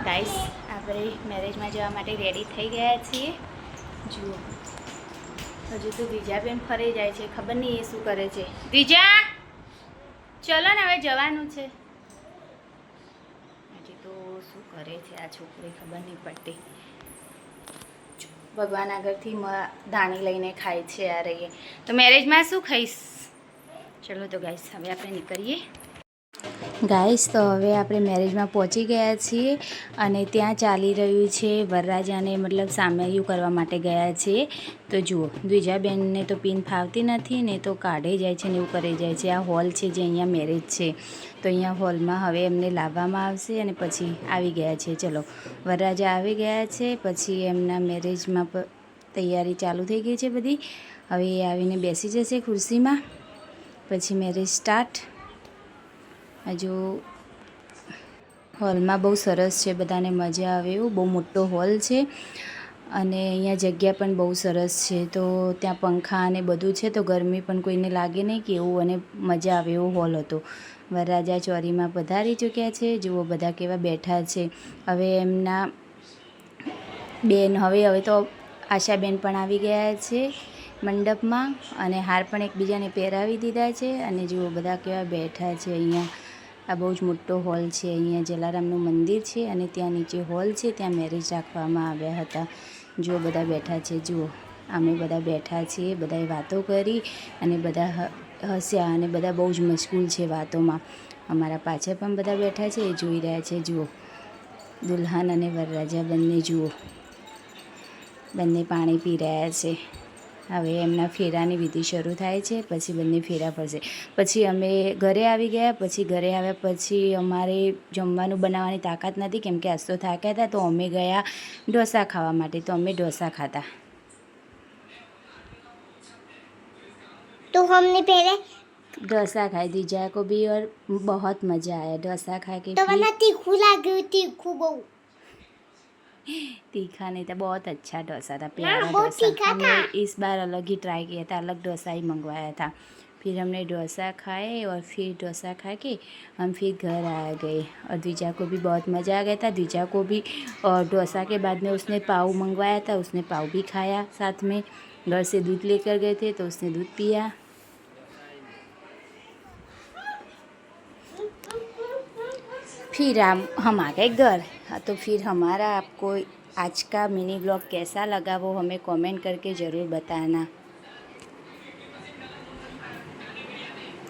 Guys આપણે મેરેજમાં જવા માટે રેડી થઈ ગયા છીએ. જુઓ હજુ તો દ્વિજાબેન ફરી જાય છે, ખબર નહીં એ શું કરે છે. દ્વિજા ચલો ને હવે જવાનું છે. હજી તો શું કરે છે આ છોકરી ખબર નહીં પડતી. ભગવાન આગળથી ધાણી લઈને ખાય છે આ રહીએ. તો મેરેજમાં શું ખાઈશ? ચલો તો ગાઈસ હવે આપણે નીકળીએ. ગાઈસ તો હવે આપણે મેરેજમાં પહોંચી ગયા છીએ અને ત્યાં ચાલી રહ્યું છે વરરાજાને મતલબ સામૈયું કરવા માટે ગયા છીએ. તો જુઓ દ્વિજાબેનને તો પિન ફાવતી નથી ને તો કાઢે જાય છે ને એવું કરે જાય છે. આ હોલ છે જે અહીંયા મેરેજ છે, તો અહીંયા હોલમાં હવે એમને લાવવામાં આવશે અને પછી આવી ગયા છે. ચલો વરરાજા આવી ગયા છે, પછી એમના મેરેજમાં તૈયારી ચાલુ થઈ ગઈ છે બધી. હવે એ આવીને બેસી જશે ખુરશીમાં, પછી મેરેજ સ્ટાર્ટ. હજુ હોલમાં બહુ સરસ છે, બધાને મજા આવે એવું બહુ મોટો હોલ છે અને અહીંયા જગ્યા પણ બહુ સરસ છે. તો ત્યાં પંખા અને બધું છે, તો ગરમી પણ કોઈને લાગે નહીં કે એવું, અને મજા આવે એવો હોલ હતો. વરરાજા ચોરીમાં પધારી ચૂક્યા છે. જુઓ બધા કેવા બેઠા છે. હવે એમના બેન હવે તો આશાબેન પણ આવી ગયા છે મંડપમાં અને હાર પણ એકબીજાને પહેરાવી દીધા છે. અને જુઓ બધા કેવા બેઠા છે. અહીંયા આ બહુ જ મોટો હોલ છે. અહીંયા જલારામનું મંદિર છે અને ત્યાં નીચે હોલ છે, ત્યાં મેરેજ રાખવામાં આવ્યા હતા. જુઓ બધા બેઠા છે. જુઓ અમે બધા બેઠા છીએ, બધાએ વાતો કરી અને બધા હસ્યા અને બધા બહુ જ મશગુલ છે વાતોમાં. અમારા પાછળ પણ બધા બેઠા છે, એ જોઈ રહ્યા છે. જુઓ દુલ્હન અને વરરાજા બંને જુઓ બંને પાણી પી રહ્યા છે. હવે એમના ફેરાની વિધિ શરૂ થાય છે, પછી બંને ફેરા ફરશે. પછી અમે ઘરે આવી ગયા. પછી ઘરે આવ્યા પછી અમારે જમવાનું બનાવવાની તાકાત નથી, કેમ કે આજ તો થાક્યા હતા. તો અમે ગયા ઢોસા ખાવા માટે, તો અમે ઢોસા ખાતા. तो हमने पहले डोसा खाई दीजा को भी और बहुत मज़ा आया डोसा खा के. तो वरना तीखू लगे, तीखू बहु तीखा नहीं था, बहुत अच्छा डोसा था, प्यारा बहुत डोसा. तीखा हमने था. इस बार अलग ही ट्राई किया था, अलग डोसा ही मंगवाया था. फिर हमने डोसा खाए और फिर डोसा खा के हम फिर घर आ गए. और द्विजा को भी बहुत मज़ा आ गया था. द्विजा को भी और डोसा के बाद में उसने पाव मंगवाया था, उसने पाव भी खाया साथ में. घर से दूध लेकर गए थे तो उसने दूध पिया. फिर हम आ गए घर. तो फिर हमारा आपको आज का मिनी ब्लॉग कैसा लगा वो हमें कमेंट करके ज़रूर बताना.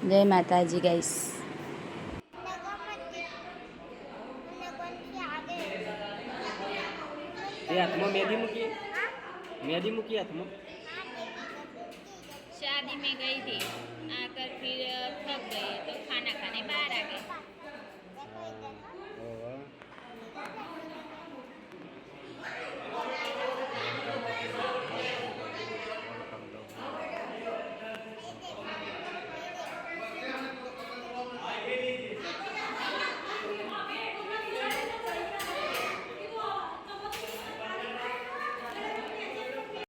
जय माता जी गाइस. हाथમાં मेहंदी મૂકી, मेहंदी મૂકી हाथમાં. शादी में गई थी, आकर फिर थक गए तो खाना खाने बाहर आ गए.